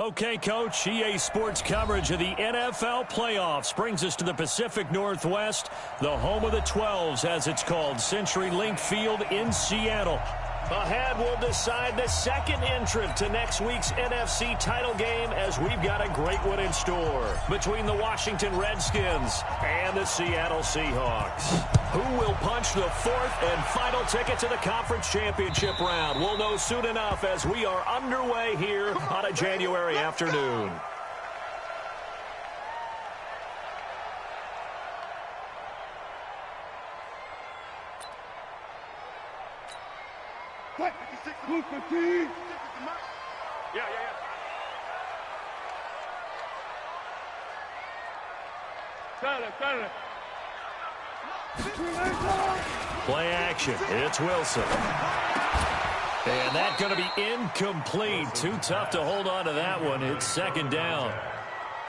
Okay, Coach, EA Sports coverage of the NFL playoffs brings us to the Pacific Northwest, the home of the 12s, as it's called, CenturyLink Field in Seattle. Ahead, we'll decide the second entrant to next week's NFC title game, as we've got a great one in store between the Washington Redskins and the Seattle Seahawks. Who will punch the fourth and final ticket to the conference championship round? We'll know soon enough as we are underway here on a January afternoon. Play action. It's Wilson. And that's going to be incomplete. Too tough to hold on to that one. It's second down.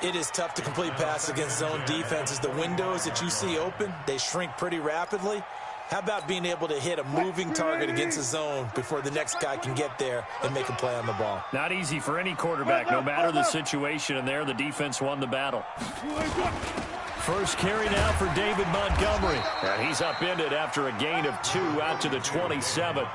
It is tough to complete passes against zone defenses. The windows that you see open, they shrink pretty rapidly. How about being able to hit a moving target against a zone before the next guy can get there and make a play on the ball? Not easy for any quarterback, no matter the situation, and there the defense won the battle. First carry now for David Montgomery. And he's upended after a gain of 2 out to the 27.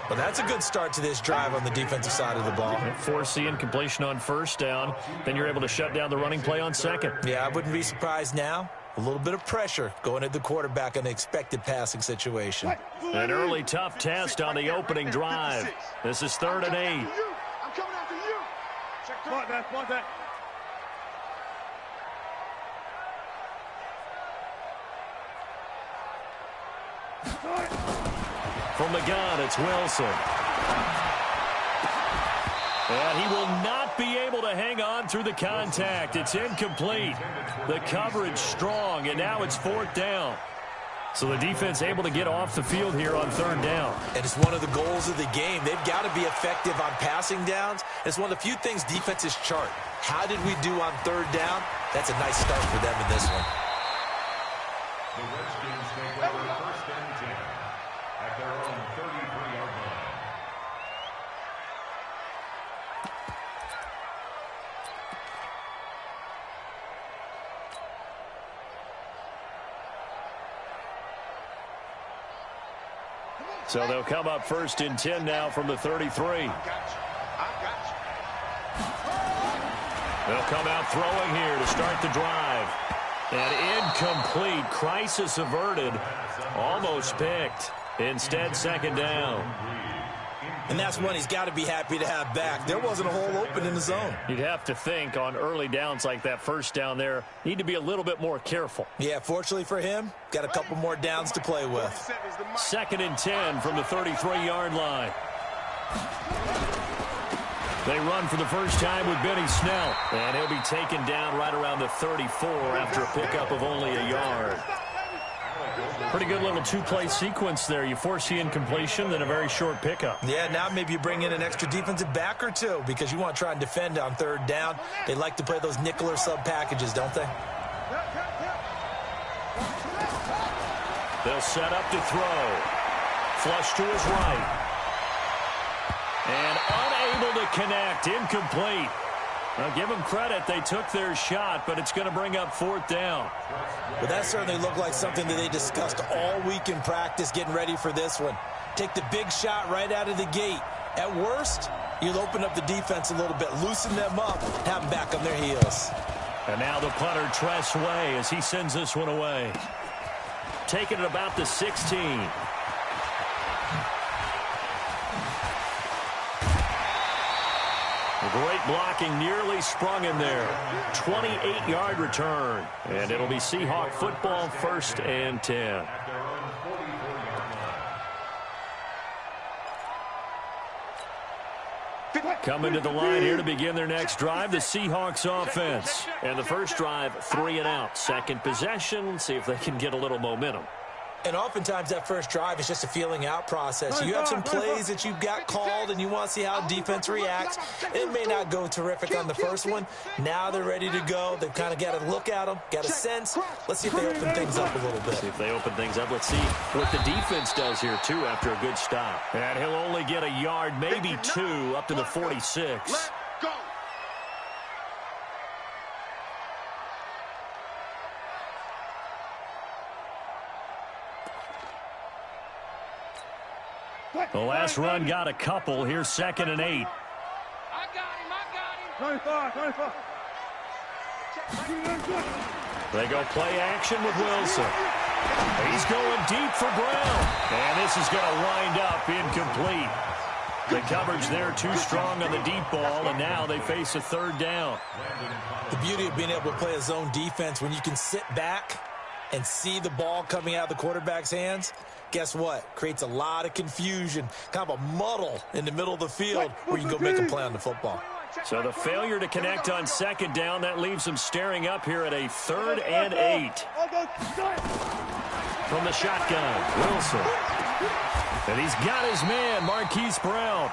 Well, that's a good start to this drive on the defensive side of the ball. Force the incompletion on first down. Then you're able to shut down the running play on second. Yeah, I wouldn't be surprised now. A little bit of pressure going at the quarterback in an expected passing situation. An early tough test on the opening drive. This is 3rd and 8. I'm coming after you. Check that. From the gun, it's Wilson. And he will not be able to hang on through the contact. It's incomplete. The coverage strong, and now it's 4th down. So the defense able to get off the field here on 3rd down. And it's one of the goals of the game. They've got to be effective on passing downs. It's one of the few things defenses chart. How did we do on 3rd down? That's a nice start for them in this one. The Redskins take over 1st and 10 at their own 33-yard line. So they'll come up 1st and 10 now from the 33. They'll come out throwing here to start the drive. And incomplete. Crisis averted. Almost picked. Instead, 2nd down. And that's one he's got to be happy to have back. There wasn't a hole open in the zone. You'd have to think on early downs like that first down there, need to be a little bit more careful. Yeah, fortunately for him, got a couple more downs to play with. 2nd and 10 from the 33-yard line. They run for the first time with Benny Snell. And he'll be taken down right around the 34 after a pickup of only a yard. Pretty good little 2-play sequence there. You force the incompletion, then a very short pickup. Yeah, now maybe you bring in an extra defensive back or two because you want to try and defend on 3rd down. They like to play those nickel or sub packages, don't they? They'll set up to throw. Flush to his right. And unable to connect. Incomplete. Now, give them credit. They took their shot, but it's going to bring up 4th down. Well, that certainly looked like something that they discussed all week in practice getting ready for this one. Take the big shot right out of the gate. At worst, you'll open up the defense a little bit, loosen them up, have them back on their heels. And now the punter, Tress Way, as he sends this one away. Taking it about the 16. Great blocking, nearly sprung him there. 28-yard return. And it'll be Seahawk football, 1st and 10. Coming to the line here to begin their next drive, the Seahawks offense. And the first drive, 3 and out. Second possession, see if they can get a little momentum. And oftentimes that first drive is just a feeling out process. You have some plays that you've got called and you want to see how defense reacts. It may not go terrific on the first one. Now they're ready to go. They've kind of got to look at them, got a sense. Let's see if they open things up a little bit. See if they open things up. Let's see what the defense does here, too, after a good stop. And he'll only get a yard, maybe 2, up to the 46. The last run got a couple. Here's 2nd and 8. I got him. 25. They go play action with Wilson. He's going deep for Brown. And this is going to wind up incomplete. The coverage there too strong on the deep ball, and now they face a 3rd down. The beauty of being able to play a zone defense when you can sit back and see the ball coming out of the quarterback's hands, guess what? Creates a lot of confusion, kind of a muddle in the middle of the field where you can go make a play on the football. So the failure to connect on 2nd down, that leaves them staring up here at a 3rd and 8. From the shotgun, Wilson. And he's got his man, Marquise Brown.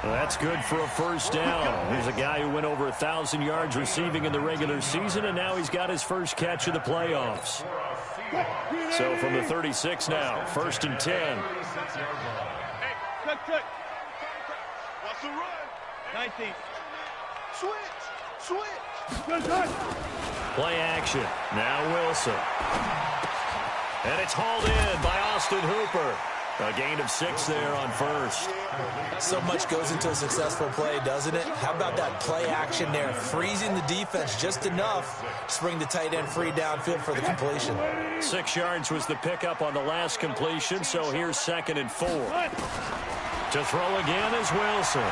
Well, that's good for a 1st down. Here's a guy who went over 1,000 yards receiving in the regular season, and now he's got his first catch of the playoffs. So from the 36 now, 1st and 10. Check. What's the run? 19. Switch. Play action. Now Wilson. And it's hauled in by Austin Hooper. A gain of 6 there on 1st. So much goes into a successful play, doesn't it? How about that play action there? Freezing the defense just enough to bring the tight end free downfield for the completion. 6 yards was the pickup on the last completion, so here's 2nd and 4. To throw again is Wilson.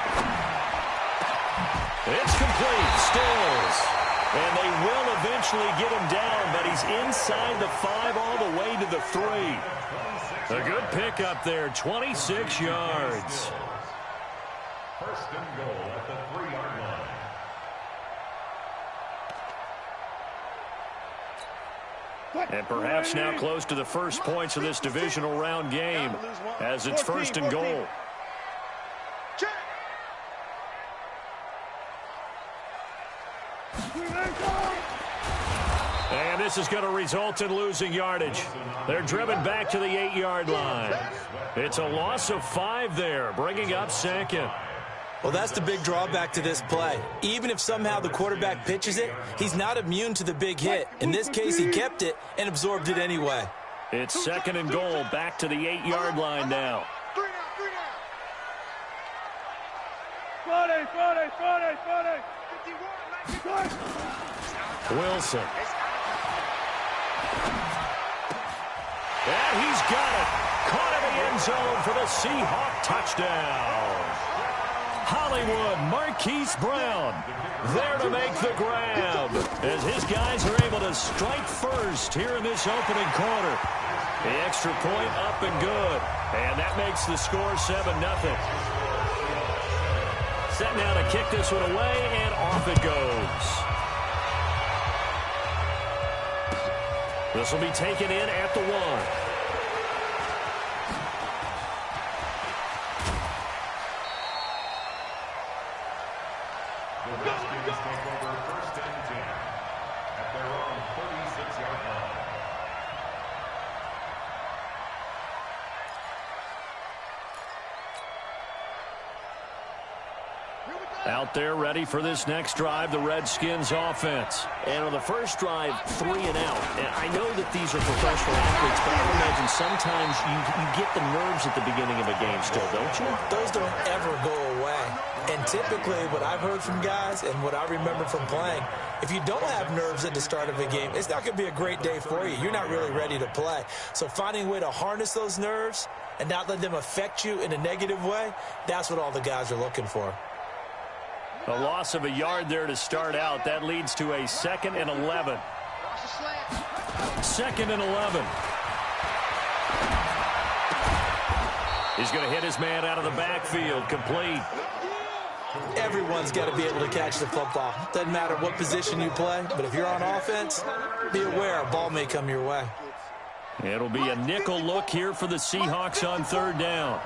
It's complete. Stills. And they will eventually get him down, but he's inside the 5 all the way to the 3. A good pickup there, 26 yards. 1st and goal at the 3-yard line. And perhaps now close to the first points of this divisional round game as it's 1st and goal. And this is going to result in losing yardage. They're driven back to the 8-yard line. It's a loss of 5 there, bringing up 2nd. Well, that's the big drawback to this play. Even if somehow the quarterback pitches it, he's not immune to the big hit. In this case, he kept it and absorbed it anyway. It's 2nd and goal, back to the 8-yard line now. 40. Wilson. And he's got it. Caught in the end zone for the Seahawk touchdown. Hollywood, Marquise Brown there to make the grab as his guys are able to strike first here in this opening quarter. The extra point up and good. And that makes the score 7-0. Set now to kick this one away, and off it goes. This will be taken in at the 1. The Redskins take over 1st and 10 at their own 36-yard line. Out there ready for this next drive, the Redskins offense. And on the first drive, 3 and out. And I know that these are professional athletes, but I imagine sometimes you get the nerves at the beginning of a game still, don't you? Those don't ever go away. And typically what I've heard from guys and what I remember from playing, if you don't have nerves at the start of a game, it's not going to be a great day for you. You're not really ready to play. So finding a way to harness those nerves and not let them affect you in a negative way, that's what all the guys are looking for. A loss of a yard there to start out. That leads to a 2nd and 11. 2nd and 11. He's going to hit his man out of the backfield. Complete. Everyone's got to be able to catch the football. Doesn't matter what position you play, but if you're on offense, be aware a ball may come your way. It'll be a nickel look here for the Seahawks on 3rd down.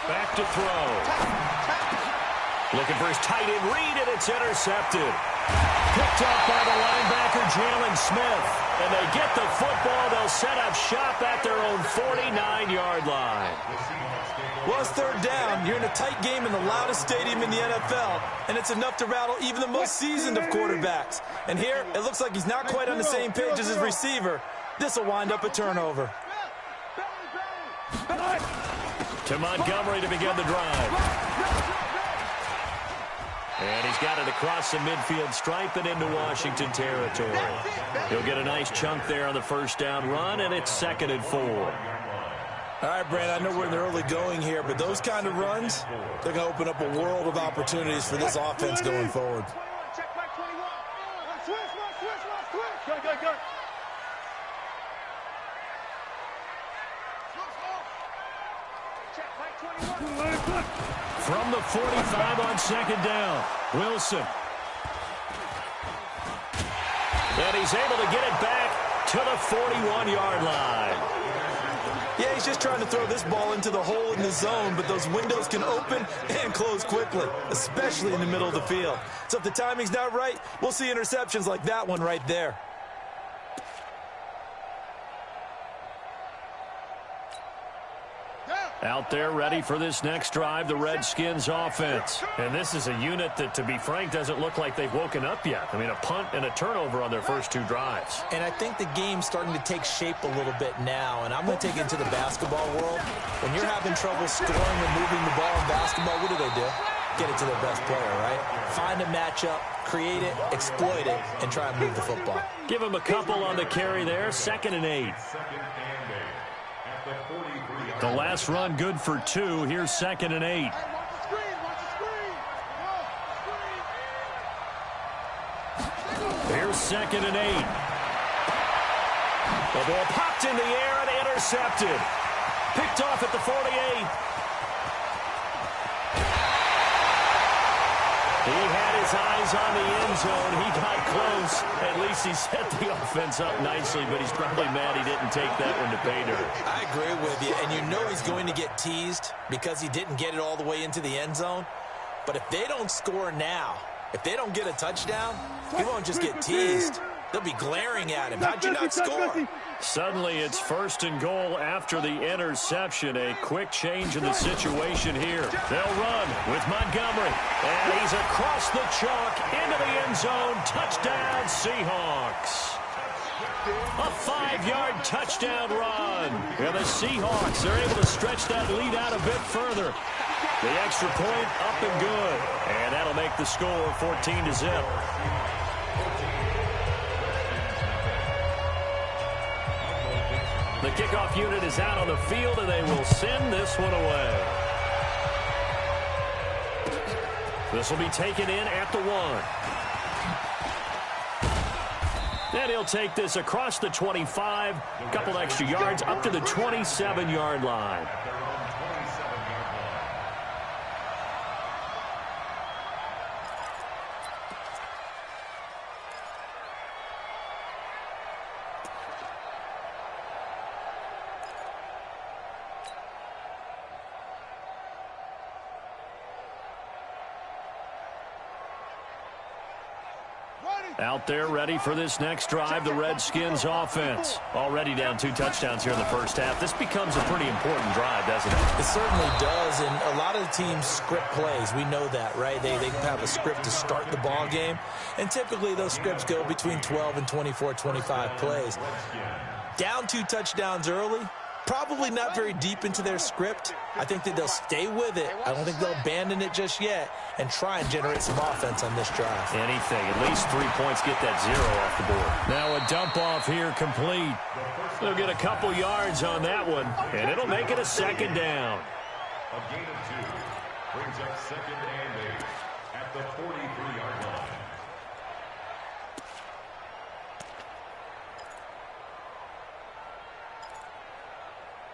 Back to throw. Looking for his tight end read, and it's intercepted. Picked up by the linebacker, Jalen Smith. And they get the football. They'll set up shop at their own 49-yard line. Well, it's third down. You're in a tight game in the loudest stadium in the NFL, and it's enough to rattle even the most seasoned of quarterbacks. And here, it looks like he's not quite on the same page as his receiver. This will wind up a turnover. To Montgomery to begin the drive. And he's got it across the midfield stripe and into Washington territory. He'll get a nice chunk there on the first down run, and it's 2nd and 4. All right, Brand, I know we're in the early going here, but those kind of runs, they're going to open up a world of opportunities for this offense going forward. Check back 21. Switch. Go. Check back 21. From the 45 on 2nd down, Wilson. And he's able to get it back to the 41-yard line. Yeah, he's just trying to throw this ball into the hole in the zone, but those windows can open and close quickly, especially in the middle of the field. So if the timing's not right, we'll see interceptions like that one right there. Out there ready for this next drive, the Redskins offense. And this is a unit that, to be frank, doesn't look like they've woken up yet. I mean, a punt and a turnover on their first 2 drives. And I think the game's starting to take shape a little bit now, and I'm going to take it into the basketball world. When you're having trouble scoring and moving the ball in basketball, what do? Get it to their best player, right? Find a matchup, create it, exploit it, and try and move the football. Give him a couple on the carry there, 2nd and 8. The last run good for 2. Here's 2nd and 8. Here's 2nd and 8. The ball popped in the air and intercepted. Picked off at the 48. He had his eyes on the end zone. He got close. At least he set the offense up nicely, but he's probably mad he didn't take that one to pay dirt. I agree with you, and you know he's going to get teased because he didn't get it all the way into the end zone. But if they don't score now, if they don't get a touchdown, he won't just get teased. They'll be glaring at him. How'd you not score? Suddenly, it's 1st and goal after the interception. A quick change in the situation here. They'll run with Montgomery. And he's across the chalk into the end zone. Touchdown, Seahawks. A 5-yard touchdown run. And the Seahawks are able to stretch that lead out a bit further. The extra point up and good. And that'll make the score 14-0. The kickoff unit is out on the field, and they will send this one away. This will be taken in at the 1. And he'll take this across the 25, a couple extra yards up to the 27-yard line. Out there ready for this next drive, the Redskins offense. Already down 2 touchdowns here in the first half. This becomes a pretty important drive, doesn't it? It certainly does, and a lot of the teams script plays. We know that, right? They have a script to start the ball game, and typically those scripts go between 12 and 24, 25 plays. Down 2 touchdowns early, probably not very deep into their script. I think that they'll stay with it. I don't think they'll abandon it just yet and try and generate some offense on this drive. Anything. At least 3 points, get that 0 off the board. Now a dump off here complete. They'll get a couple yards on that one, and it'll make it a 2nd down. A gain of 2 brings up 2nd and 8 at the 43-yard line.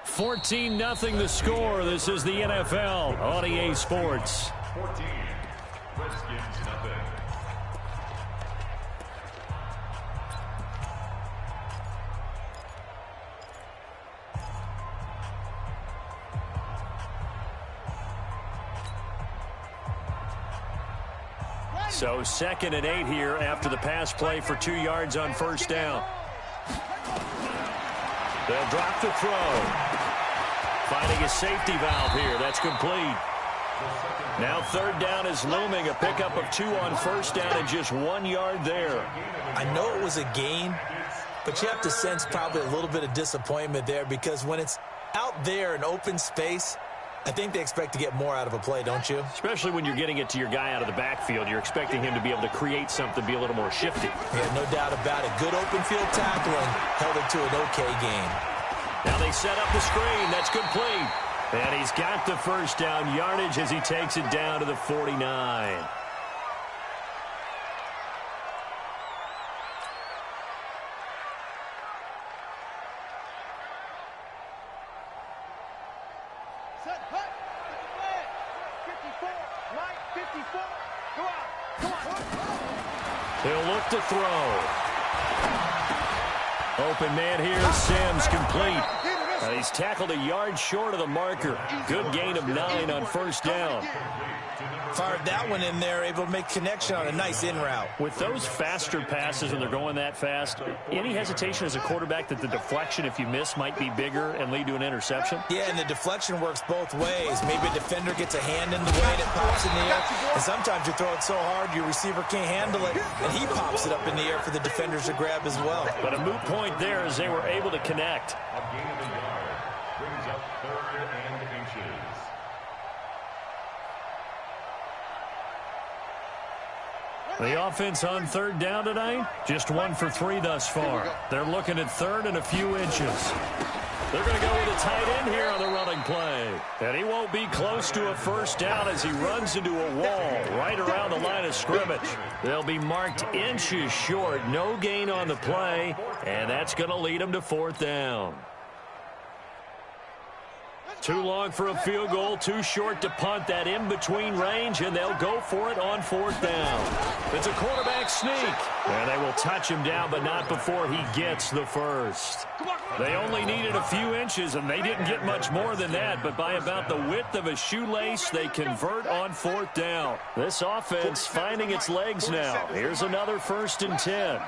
$14-0 the score. This is the NFL on EA Sports. 14. Redskins nothing. So 2nd and 8 here after the pass play for 2 yards on first down. They'll drop the throw. Finding a safety valve here. That's complete. Now 3rd down is looming. A pickup of 2 on first down and just 1 yard there. I know it was a gain, but you have to sense probably a little bit of disappointment there because when it's out there in open space, I think they expect to get more out of a play, don't you? Especially when you're getting it to your guy out of the backfield. You're expecting him to be able to create something, be a little more shifty. Yeah, no doubt about it. Good open field tackling, held it to an okay gain. Now they set up the screen. That's complete. And he's got the first down yardage as he takes it down to the 49. Set, hut, 54, right, 54. Come on. He'll look to throw. Open man here, Sims complete. He's tackled a yard short of the marker. Good gain of 9 on first down. Fired that one in there, able to make connection on a nice in route. With those faster passes when they're going that fast, any hesitation as a quarterback that the deflection, if you miss, might be bigger and lead to an interception? Yeah, and the deflection works both ways. Maybe a defender gets a hand in the way and it pops in the air. And sometimes you throw it so hard your receiver can't handle it, and he pops it up in the air for the defenders to grab as well. But a moot point there as they were able to connect. A gain of a yard brings up 3rd and inches. The offense on 3rd down tonight, just 1 for 3 thus far. They're looking at 3rd and a few inches. They're going to go with a tight end here on the running play. And he won't be close to a first down as he runs into a wall right around the line of scrimmage. They'll be marked inches short. No gain on the play, and that's going to lead them to 4th down. Too long for a field goal, too short to punt. That in-between range, and they'll go for it on 4th down. It's a quarterback sneak, and they will touch him down, but not before he gets the first. They only needed a few inches, and they didn't get much more than that, but by about the width of a shoelace, they convert on 4th down. This offense finding its legs now. Here's another 1st and 10.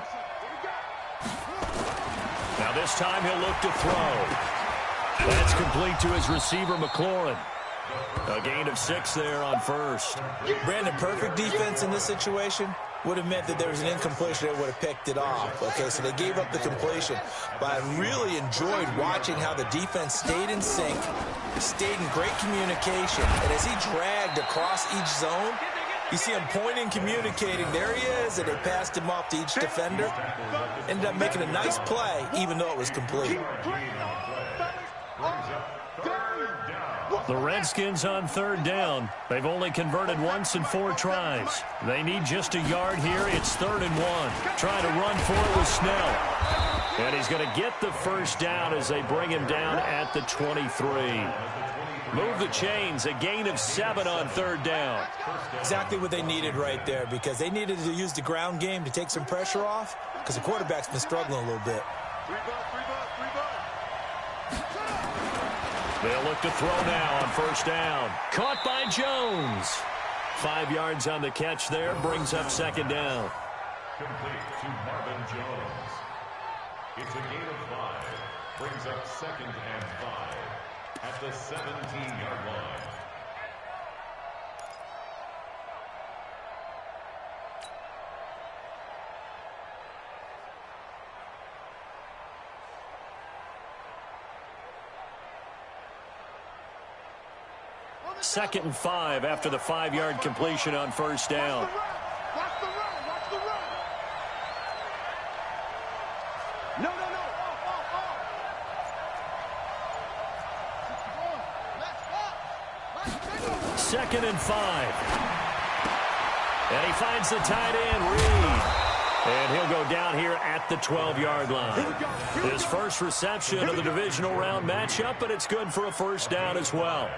Now this time he'll look to throw. That's complete to his receiver, McLaurin. A gain of 6 there on first. Brandon, perfect defense in this situation would have meant that there was an incompletion that would have picked it off. Okay, so they gave up the completion. But I really enjoyed watching how the defense stayed in sync, stayed in great communication. And as he dragged across each zone, you see him pointing, communicating. There he is, and they passed him off to each defender. Ended up making a nice play, even though it was complete. The Redskins on 3rd down. They've only converted once in 4 tries. They need just a yard here. It's 3rd and 1. Trying to run for it with Snell. And he's going to get the first down as they bring him down at the 23. Move the chains. A gain of 7 on 3rd down. Exactly what they needed right there, because they needed to use the ground game to take some pressure off, because the quarterback's been struggling a little bit. They'll look to throw now on first down. Caught by Jones. 5 yards on the catch there. Brings up 2nd down. Complete to Marvin Jones. It's a gain of 5. Brings up 2nd and 5 at the 17-yard line. Second and 5 after the 5-yard completion on first down. Watch the run. Watch the run. No. Second and 5. And he finds the tight end, Reed. And he'll go down here at the 12-yard line. His first reception of the divisional round matchup, but it's good for a first down as well.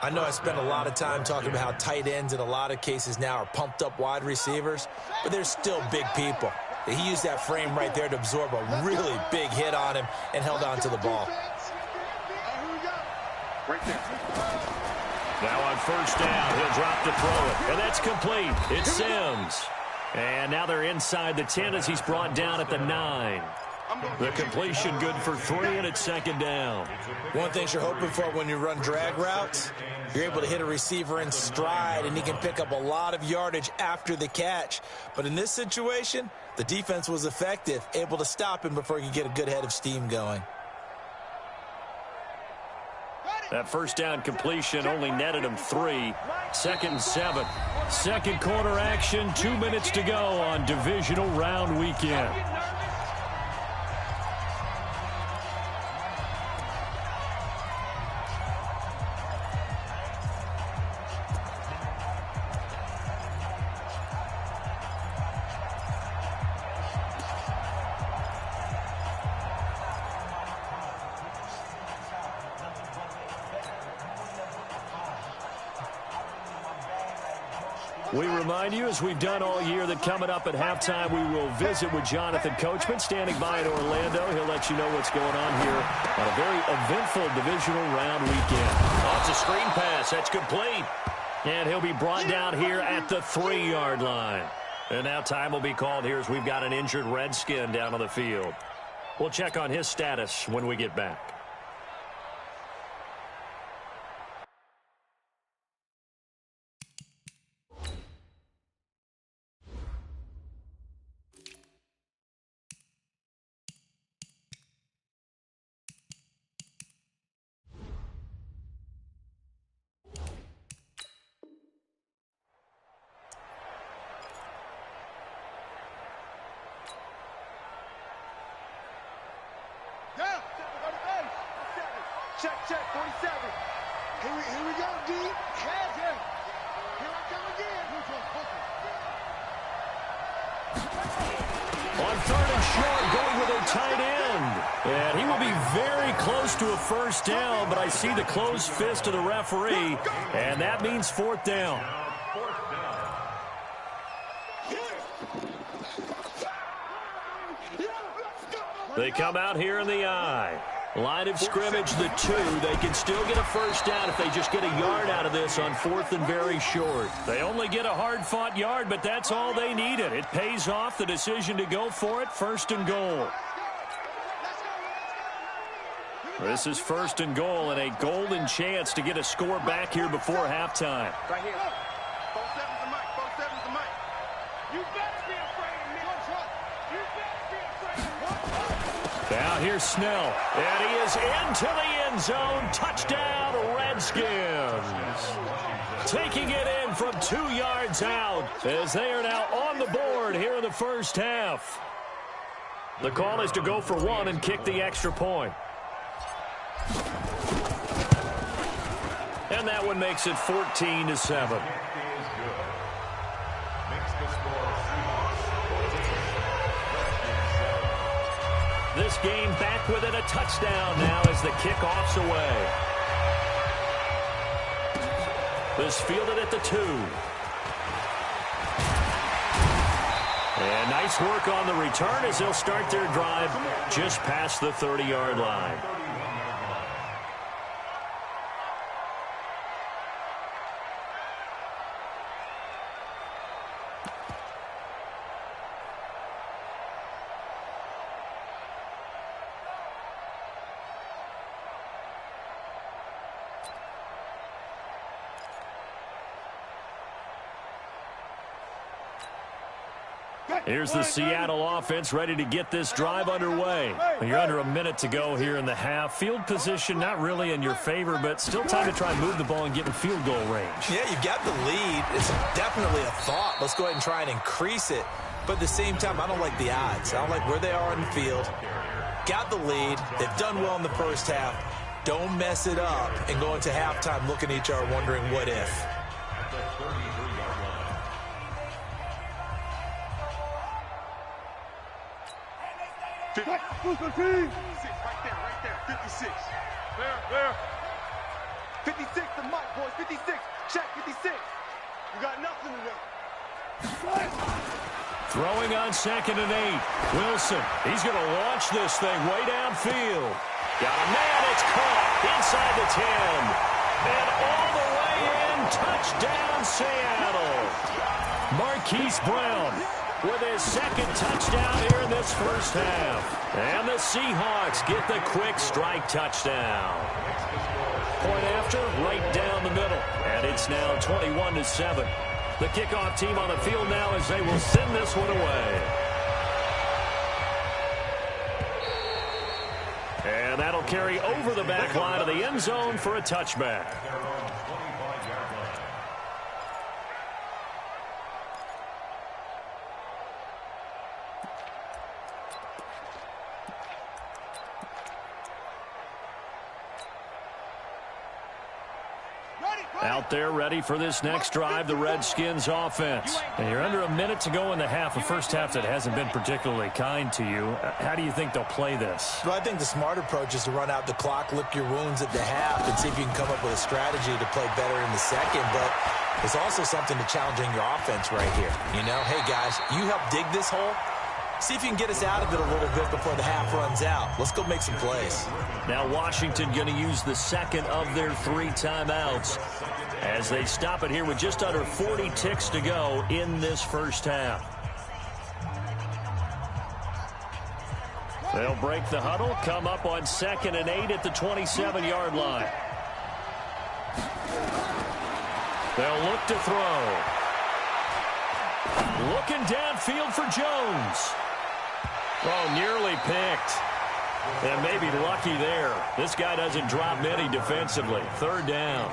I know I spent a lot of time talking about how tight ends in a lot of cases now are pumped up wide receivers, but they're still big people. He used that frame right there to absorb a really big hit on him and held on to the ball. Right there. Now on first down, he'll drop to throw it, and that's complete. It's Sims. Ravens. And now they're inside the 10 as he's brought down at the 9. The completion good for 3, and it's second down. One thing you're hoping for when you run drag routes, you're able to hit a receiver in stride, and he can pick up a lot of yardage after the catch. But in this situation, the defense was effective, able to stop him before he could get a good head of steam going. That first down completion only netted him 3. Second and 7. Second quarter action, 2 minutes to go on divisional round weekend. We remind you, as we've done all year, that coming up at halftime, we will visit with Jonathan Coachman, standing by in Orlando. He'll let you know what's going on here on a very eventful divisional round weekend. Oh, it's a screen pass. That's complete. And he'll be brought down here at the 3-yard line. And now time will be called here as we've got an injured Redskin down on the field. We'll check on his status when we get back. Check, 47. Here we go, D. Heads in. Here I come again. On 3rd and short, going with a tight end. And he will be very close to a first down, but I see the closed fist of the referee, and that means 4th down. They come out here in the I. Line of scrimmage, the 2. They can still get a first down if they just get a yard out of this on 4th and very short. They only get a hard-fought yard, but that's all they needed. It pays off the decision to go for it, 1st and goal. This is 1st and goal and a golden chance to get a score back here before halftime. Right here. 47's the mic. 47's the mic. You better be afraid of me. You better be afraid of me. Now here's Snell, and he is into the end zone. Touchdown, Redskins. Taking it in from 2 yards out as they are now on the board here in the first half. The call is to go for 1 and kick the extra point. And that one makes it 14-7. This game back within a touchdown now as the kickoff's away. This fielded at the 2. And nice work on the return as they'll start their drive just past the 30-yard line. Here's the Seattle offense ready to get this drive underway. You're under a minute to go here in the half. Field position not really in your favor, but still time to try and move the ball and get in field goal range. Yeah, you've got the lead. It's definitely a thought. Let's go ahead and try and increase it. But at the same time, I don't like the odds. I don't like where they are in the field. Got the lead. They've done well in the first half. Don't mess it up and go into halftime looking at each other wondering what if. Right there. 56. There. 56, the mic, boys. 56. Check, 56. You got nothing today. Throwing on 2nd and 8. Wilson, he's going to launch this thing way downfield. Got a man, it's caught inside the 10. And all the way in, touchdown Seattle. Marquise Brown with his second touchdown here in this first half. And the Seahawks get the quick strike touchdown. Point after, right down the middle. And it's now 21-7. The kickoff team on the field now as they will send this one away. And that'll carry over the back line of the end zone for a touchback. Out there ready for this next drive, the Redskins offense. And you're under a minute to go in the half, a first half that hasn't been particularly kind to you. How do you think they'll play this? Well, I think the smart approach is to run out the clock, lick your wounds at the half, and see if you can come up with a strategy to play better in the second. But it's also something to challenging your offense right here. You know, hey, guys, you help dig this hole. See if you can get us out of it a little bit before the half runs out. Let's go make some plays. Now Washington going to use the second of their 3 timeouts as they stop it here with just under 40 ticks to go in this first half. They'll break the huddle, come up on 2nd and 8 at the 27-yard line. They'll look to throw. Looking downfield for Jones. Oh, nearly picked. And maybe lucky there. This guy doesn't drop many defensively. 3rd down.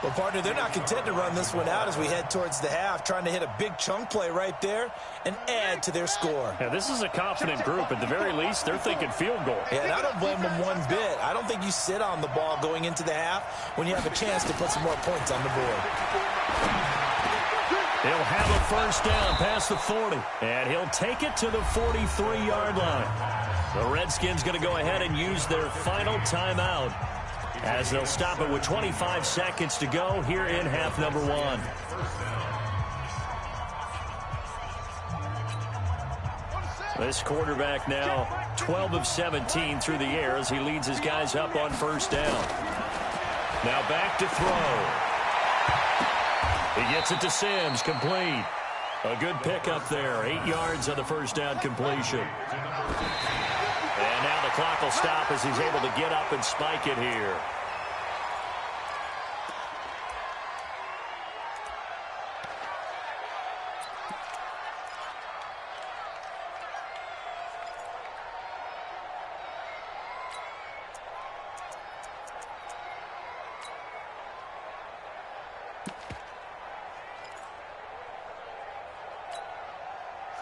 Well, partner, they're not content to run this one out as we head towards the half, trying to hit a big chunk play right there and add to their score. Yeah, this is a confident group. At the very least, they're thinking field goal. Yeah, and I don't blame them one bit. I don't think you sit on the ball going into the half when you have a chance to put some more points on the board. He'll have a first down past the 40, and he'll take it to the 43-yard line. The Redskins going to go ahead and use their final timeout as they'll stop it with 25 seconds to go here in half number 1. This quarterback now 12 of 17 through the air as he leads his guys up on first down. Now back to throw. He gets it to Sims, complete. A good pickup there, 8 yards on the first down completion. And now the clock will stop as he's able to get up and spike it here.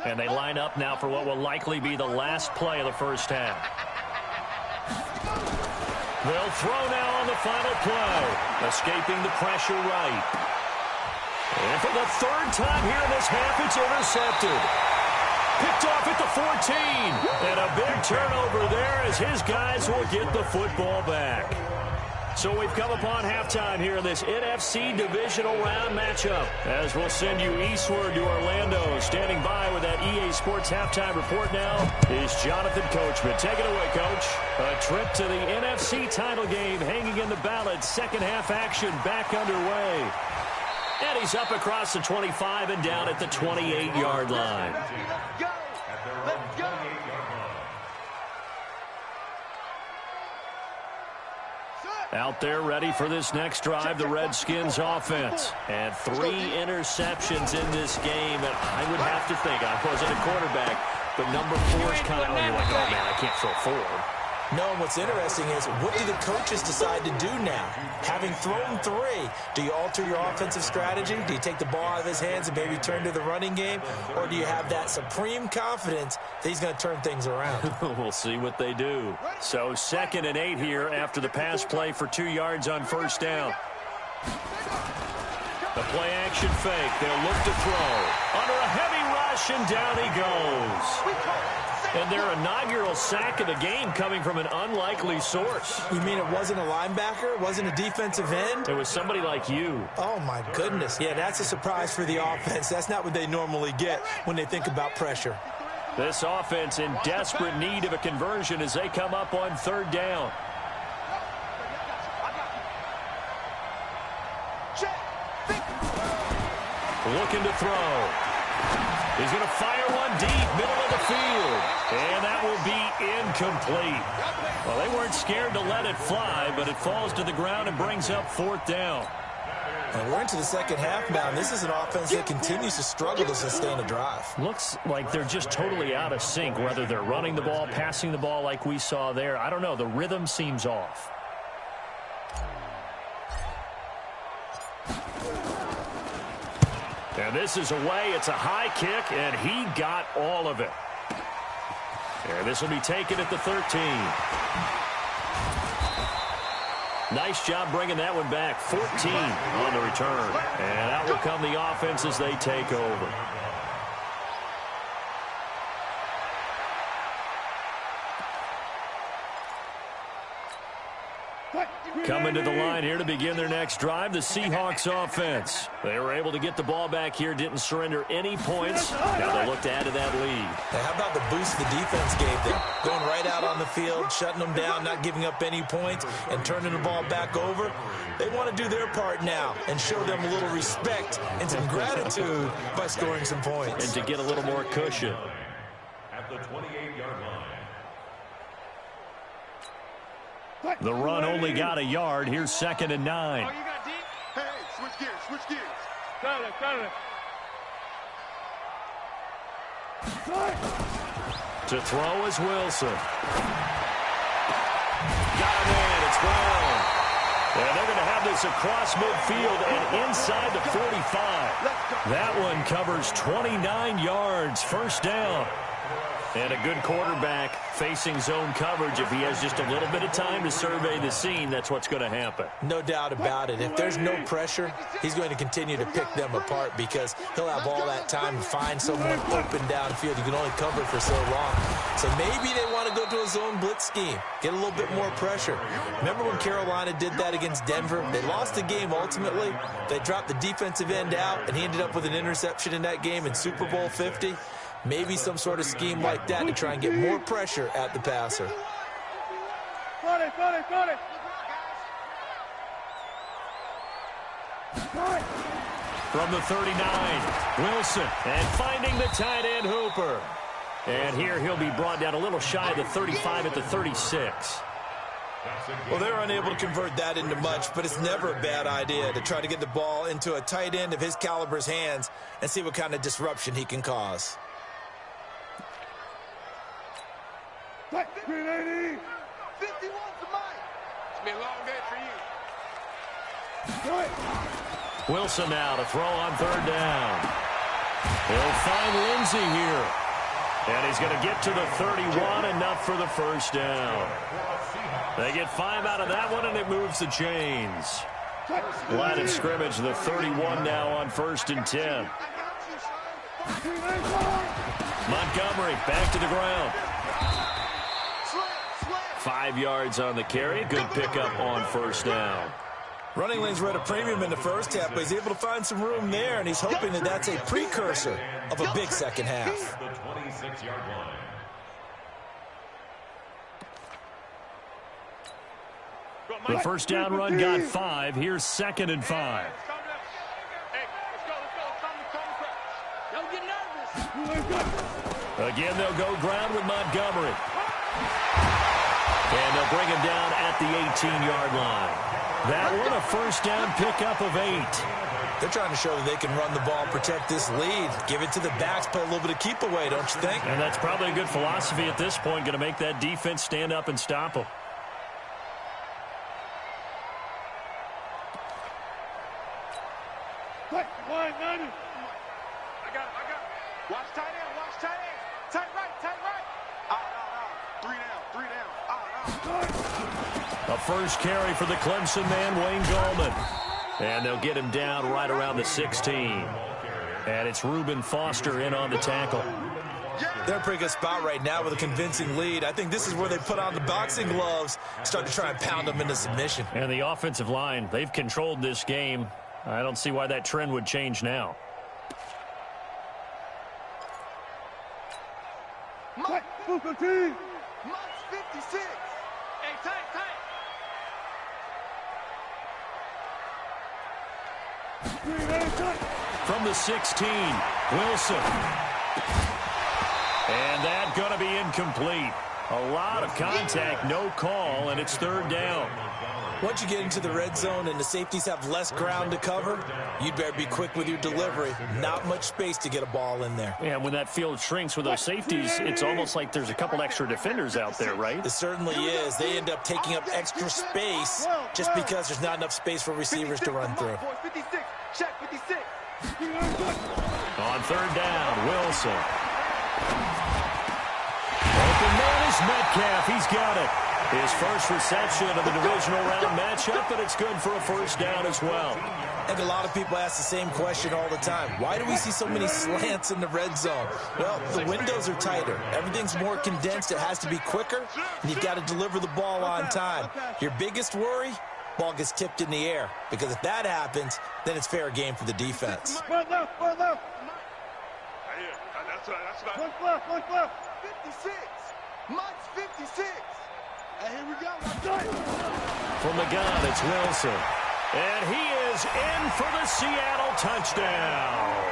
And they line up now for what will likely be the last play of the first half. They'll throw now on the final play. Escaping the pressure right. And for the 3rd time here in this half, it's intercepted. Picked off at the 14. And a big turnover there as his guys will get the football back. So we've come upon halftime here in this NFC divisional round matchup. As we'll send you eastward to Orlando. Standing by with that EA Sports halftime report now is Jonathan Coachman. Take it away, Coach. A trip to the NFC title game hanging in the balance. Second half action back underway. And he's up across the 25 and down at the 28-yard line. Let's go! Let's go! Out there ready for this next drive, the Redskins offense. And 3 interceptions in this game. And I would have to think, I wasn't a quarterback, but number 4 is kind of, you're like, oh, man, I can't throw 4. No, and what's interesting is, what do the coaches decide to do now? Having thrown 3, do you alter your offensive strategy? Do you take the ball out of his hands and maybe turn to the running game? Or do you have that supreme confidence that he's going to turn things around? We'll see what they do. So 2nd and 8 here after the pass play for 2 yards on first down. The play action fake. They'll look to throw. Under a heavy rush, and down he goes. And their inaugural sack of the game coming from an unlikely source. You mean it wasn't a linebacker? It wasn't a defensive end? It was somebody like you. Oh, my goodness. Yeah, that's a surprise for the offense. That's not what they normally get when they think about pressure. This offense in desperate need of a conversion as they come up on 3rd down. looking to throw. He's going to fire one deep, middle of the field. And that will be incomplete. Well, they weren't scared to let it fly, but it falls to the ground and brings up 4th down. And we're into the second half now, and this is an offense that continues to struggle to sustain a drive. Looks like they're just totally out of sync, whether they're running the ball, passing the ball like we saw there. I don't know. The rhythm seems off. And this is away. It's a high kick, and he got all of it. And this will be taken at the 13. Nice job bringing that one back. 14 on the return. And out will come the offense as they take over. Coming to the line here to begin their next drive, the Seahawks offense. They were able to get the ball back here, didn't surrender any points. Now they look to add to that lead. Hey, how about the boost the defense gave them? Going right out on the field, shutting them down, not giving up any points, and turning the ball back over. They want to do their part now and show them a little respect and some gratitude by scoring some points. And to get a little more cushion. At the 28-yard line. The run only got a yard. Here's 2nd and 9. Oh, you got deep? Hey, switch gears, switch gears. Got it. To throw is Wilson. Got him in. It's gone. And they're going to have this across midfield and inside the 45. That one covers 29 yards. 1st down. And a good quarterback facing zone coverage. If he has just a little bit of time to survey the scene, that's what's going to happen. No doubt about it. If there's no pressure, he's going to continue to pick them apart because he'll have all that time to find someone open downfield. You can only cover for so long. So maybe they want to go to a zone blitz scheme, get a little bit more pressure. Remember when Carolina did that against Denver? They lost the game ultimately. They dropped the defensive end out, and he ended up with an interception in that game in Super Bowl 50. Maybe some sort of scheme like that to try and get more pressure at the passer. Got it. From the 39, Wilson, and finding the tight end Hooper. And here he'll be brought down a little shy of the 35 at the 36. Well, they're unable to convert that into much, but it's never a bad idea to try to get the ball into a tight end of his caliber's hands and see what kind of disruption he can cause. 380. 51's the mic. It's been a long day for you. Wilson now to throw on 3rd down. He'll find Lindsey here. And he's going to get to the 31, enough for the 1st down. They get 5 out of that one, and it moves the chains. Line of scrimmage, the 31 now on 1st and 10. Montgomery back to the ground. 5 yards on the carry. Good pickup on 1st down. Running lanes were at a premium in the first half, but he's able to find some room there, and he's hoping that that's a precursor of a big second half. The 26-yard line. The 1st down run got 5. Here's 2nd and 5. Hey, let's go. Again, they'll go ground with Montgomery. And they'll bring him down at the 18-yard line. That one, a 1st down pickup of 8. They're trying to show that they can run the ball, protect this lead, give it to the backs, play a little bit of keep away, don't you think? And that's probably a good philosophy at this point, going to make that defense stand up and stop them. I got it. Watch tight end. Tight right. Out. 3 down. Out. A first carry for the Clemson man, Wayne Gallman. And they'll get him down right around the 16. And it's Reuben Foster in on the tackle. They're in a pretty good spot right now with a convincing lead. I think this is where they put on the boxing gloves, start to try and pound them into submission. And the offensive line, they've controlled this game. I don't see why that trend would change now. Mike, Booker T. Mike's 56. Hey, tight. from the 16. Wilson. And that going to be incomplete. A lot of contact, no call, and it's third down. Once you get into the red zone and the safeties have less ground to cover, you'd better be quick with your delivery. Not much space to get a ball in there. Yeah, when that field shrinks with those safeties, it's almost like there's a couple extra defenders out there, right? It certainly is. They end up taking up extra space just because there's not enough space for receivers to run through. 56, check 56. On third down, Wilson. Open man is Metcalf. He's got it. His first reception of the divisional round matchup, but it's good for a first down as well. And a lot of people ask the same question all the time. Why do we see so many slants in the red zone? Well, the windows are tighter. Everything's more condensed. It has to be quicker, and you've got to deliver the ball on time. Your biggest worry? Ball gets tipped in the air, because if that happens, then it's fair game for the defense. One left. That's right. 56. Mike's 56. And here we go. From the gun, it's Wilson. And he is in for the Seattle touchdown.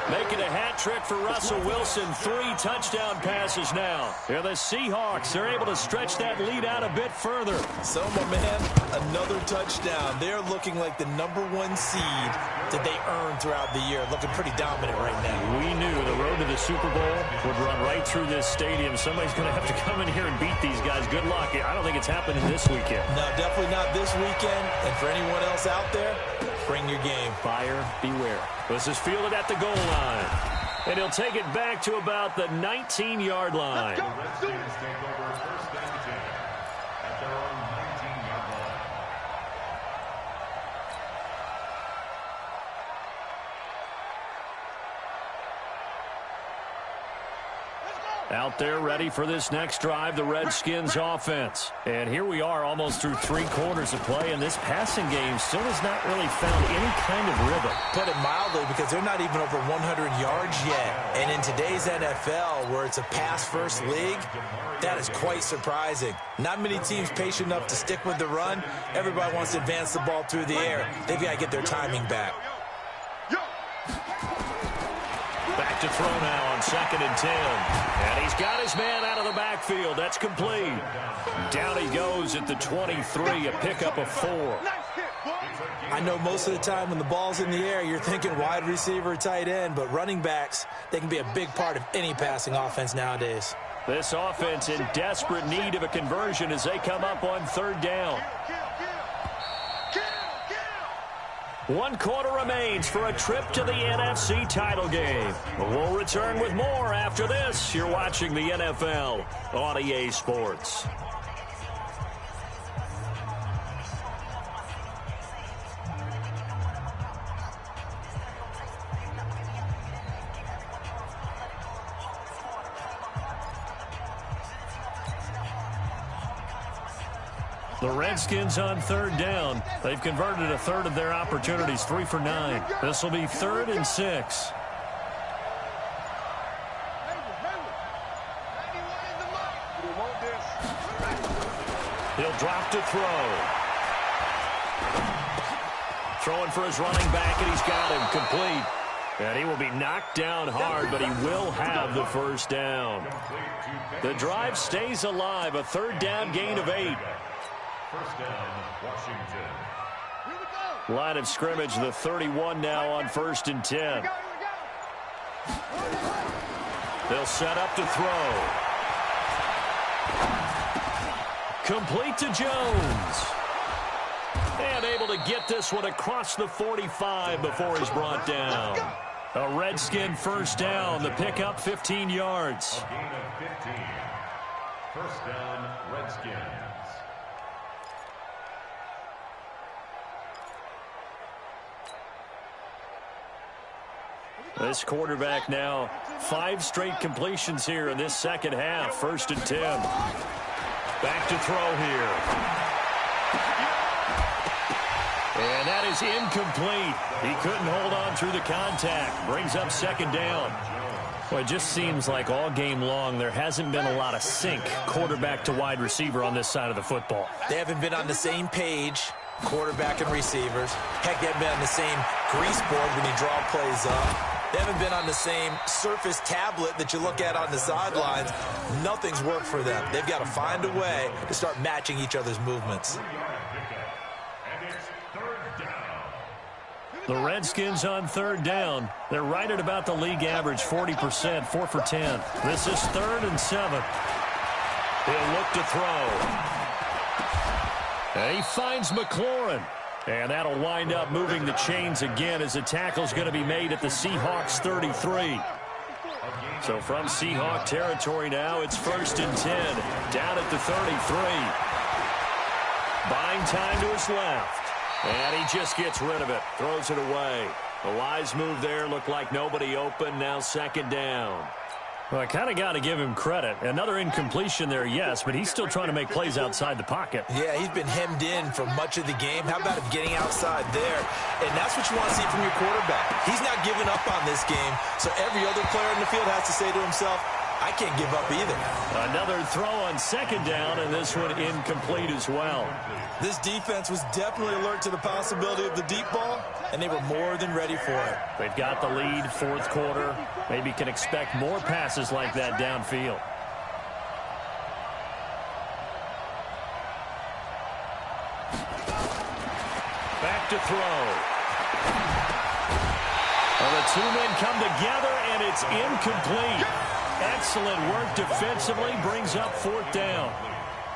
Making a hat trick for Russell Wilson. 3 touchdown passes now. Yeah, the Seahawks, they're able to stretch that lead out a bit further. So, my man, another touchdown. They're looking like the #1 seed that they earned throughout the year. Looking pretty dominant right now. We knew the road to the Super Bowl would run right through this stadium. Somebody's going to have to come in here and beat these guys. Good luck. I don't think it's happening this weekend. No, definitely not this weekend. And for anyone else out there, bring your game. Buyer beware. This is fielded at the goal line. And he'll take it back to about the 19-yard line. The Redskins take over first and 10 at their own 19-yard line. Out there ready for this next drive, the Redskins offense. And here we are almost through 3 quarters of play, and this passing game still has not really found any kind of rhythm. Put it mildly, because they're not even over 100 yards yet. And in today's NFL, where it's a pass-first league, that is quite surprising. Not many teams patient enough to stick with the run. Everybody wants to advance the ball through the air. They've got to get their timing back. Back to throw now on 2nd and 10. And he's got his man out of the backfield. That's complete. Down he goes at the 23, a pickup of 4. I know most of the time when the ball's in the air, you're thinking wide receiver, tight end, but running backs, they can be a big part of any passing offense nowadays. This offense in desperate need of a conversion as they come up on 3rd down. 1 quarter remains for a trip to the NFC title game. We'll return with more after this. You're watching the NFL on EA Sports. The Redskins on 3rd down. They've converted a third of their opportunities, 3 for 9. This will be 3rd and 6. He'll drop to throw. Throwing for his running back, and he's got him complete. And he will be knocked down hard, but he will have the first down. The drive stays alive, a 3rd down gain of 8. First down, Washington. Line of scrimmage, the 31 now on 1st and 10. They'll set up to throw. Complete to Jones. And able to get this one across the 45 before he's brought down. A Redskin first down, the pickup 15 yards. A gain of 15. First down, Redskins. This quarterback now 5 straight completions here in this 2nd half. 1st and 10. Back to throw here. And that is incomplete. He couldn't hold on through the contact. Brings up 2nd down. Well, it just seems like all game long there hasn't been a lot of sync quarterback to wide receiver on this side of the football. They haven't been on the same page. Quarterback and receivers. Heck, they haven't been on the same grease board when you draw plays up. They haven't been on the same Surface tablet that you look at on the sidelines. Nothing's worked for them. They've got to find a way to start matching each other's movements. The Redskins on third down. They're right at about the league average, 40%, 4 for 10. This is 3rd and 7. He'll look to throw. And he finds McLaurin. And that'll wind up moving the chains again as the tackle's going to be made at the Seahawks 33. So from Seahawk territory now, it's 1st and 10. Down at the 33. Buying time to his left. And he just gets rid of it. Throws it away. A wise move there. Looked like nobody open. Now 2nd down. Well, I kind of got to give him credit. Another incompletion there, yes, but he's still trying to make plays outside the pocket. Yeah, he's been hemmed in for much of the game. How about him getting outside there? And that's what you want to see from your quarterback. He's not giving up on this game, so every other player in the field has to say to himself, I can't give up either. Another throw on 2nd down, and this one incomplete as well. This defense was definitely alert to the possibility of the deep ball, and they were more than ready for it. They've got the lead, 4th quarter. Maybe can expect more passes like that downfield. Back to throw. Well, the two men come together, and it's incomplete. Excellent work defensively, brings up 4th down.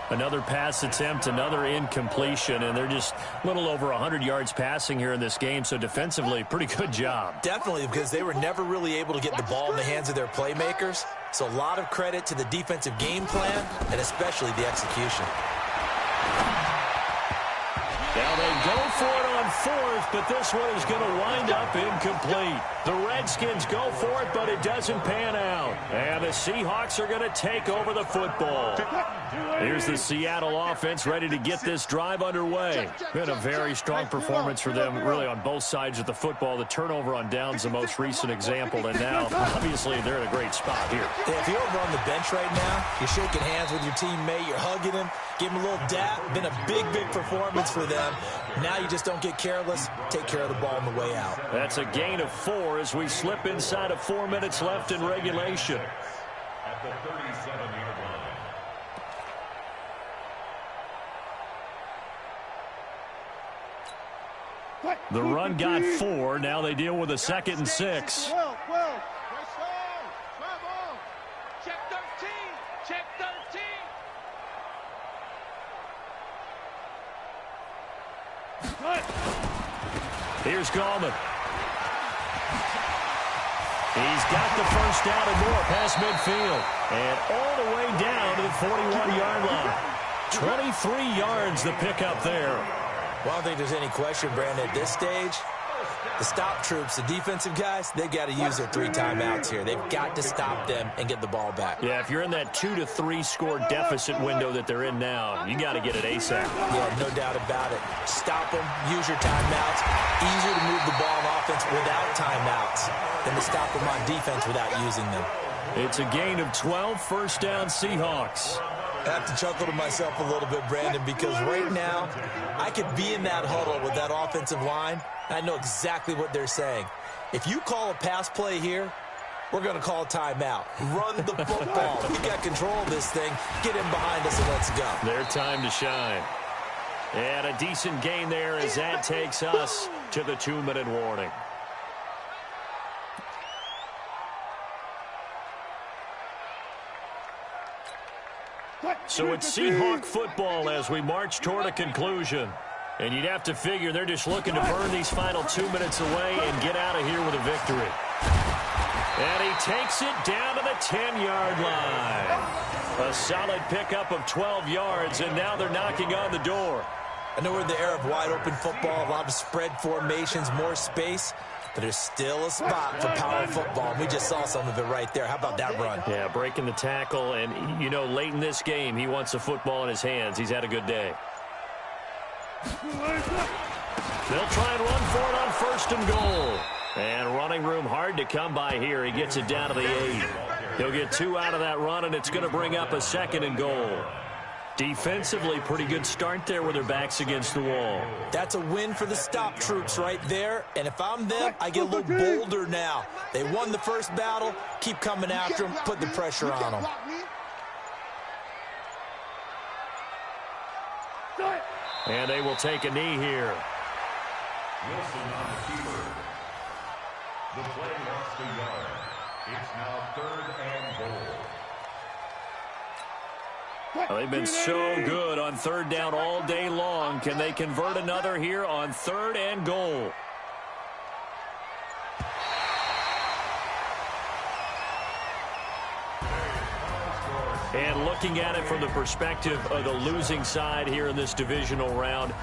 Another pass attempt, another incompletion, and they're just a little over 100 yards passing here in this game, so defensively, pretty good job. Definitely, because they were never really able to get the ball in the hands of their playmakers, so a lot of credit to the defensive game plan, and especially the execution. Now they go for it on 4th, but this one is going to wind up incomplete. The Redskins go for it, but it doesn't pan out. And the Seahawks are going to take over the football. Here's the Seattle offense ready to get this drive underway. Been a very strong performance for them, really, on both sides of the football. The turnover on down's the most recent example, and now, obviously, they're in a great spot here. Yeah, if you're over on the bench right now, you're shaking hands with your teammate, you're hugging him, give him a little dap. Been a big, big performance for them. Now you just don't get careless. Take care of the ball on the way out. That's a gain of 4 as we slip inside of 4 minutes left in regulation. At the 37-yard line. The run got 4. Now they deal with a 2nd and 6. Check 13. Check 13. Here's Gallman. He's got the first down and more past midfield. And all the way down to the 41-yard line. 23 yards the pickup there. Well, I don't think there's any question, Brandon, at this stage, the stop troops, the defensive guys, they've got to use their 3 timeouts here. They've got to stop them and get the ball back. Yeah, if you're in that 2 to 3 score deficit window that they're in now, you got to get it ASAP. Yeah, no doubt about it. Stop them, use your timeouts. Easier to move the ball on offense without timeouts than to stop them on defense without using them. It's a gain of 12, 1st down Seahawks. I have to chuckle to myself a little bit, Brandon, because right now I could be in that huddle with that offensive line. I know exactly what they're saying. If you call a pass play here, we're going to call a timeout. Run the football. We got control of this thing. Get in behind us and let's go. Their time to shine. And a decent gain there as that takes us to the 2-minute warning. So it's Seahawk football as we march toward a conclusion. And you'd have to figure they're just looking to burn these final 2 minutes away and get out of here with a victory. And he takes it down to the 10-yard line. A solid pickup of 12 yards, and now they're knocking on the door. I know we're in the era of wide-open football, a lot of spread formations, more space, but there's still a spot for power football. We just saw some of it right there. How about that run? Yeah, breaking the tackle, and, you know, late in this game, he wants the football in his hands. He's had a good day. They'll try and run for it on 1st and goal. And running room hard to come by here. He gets it down to the 8. He'll get 2 out of that run, and it's going to bring up a 2nd and goal. Defensively, pretty good start there with their backs against the wall. That's a win for the stop troops right there. And if I'm them, I get a little bolder now. They won the first battle. Keep coming after them. Put the pressure on them. And they will take a knee here. Wilson on the keeper. The play lost the yard. It's now 3rd and goal. Well, they've been so good on 3rd down all day long. Can they convert another here on 3rd and goal? And looking at it from the perspective of the losing side here in this divisional round,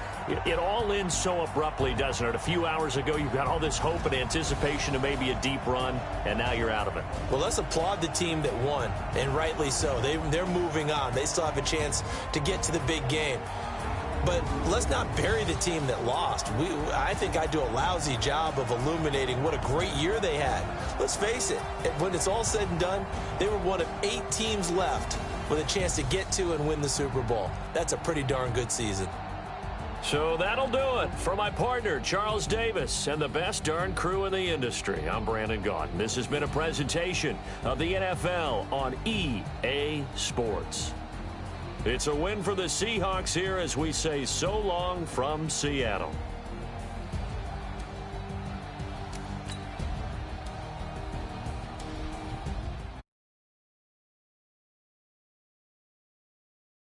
it all ends so abruptly, doesn't it? A few hours ago, you've got all this hope and anticipation of maybe a deep run, and now you're out of it. Well, let's applaud the team that won, and rightly so. They're moving on. They still have a chance to get to the big game. But let's not bury the team that lost. I think I do a lousy job of illuminating what a great year they had. Let's face it, when it's all said and done, they were one of 8 teams left with a chance to get to and win the Super Bowl. That's a pretty darn good season. So that'll do it. For my partner, Charles Davis, and the best darn crew in the industry, I'm Brandon Gaudin. This has been a presentation of the NFL on EA Sports. It's a win for the Seahawks here as we say so long from Seattle.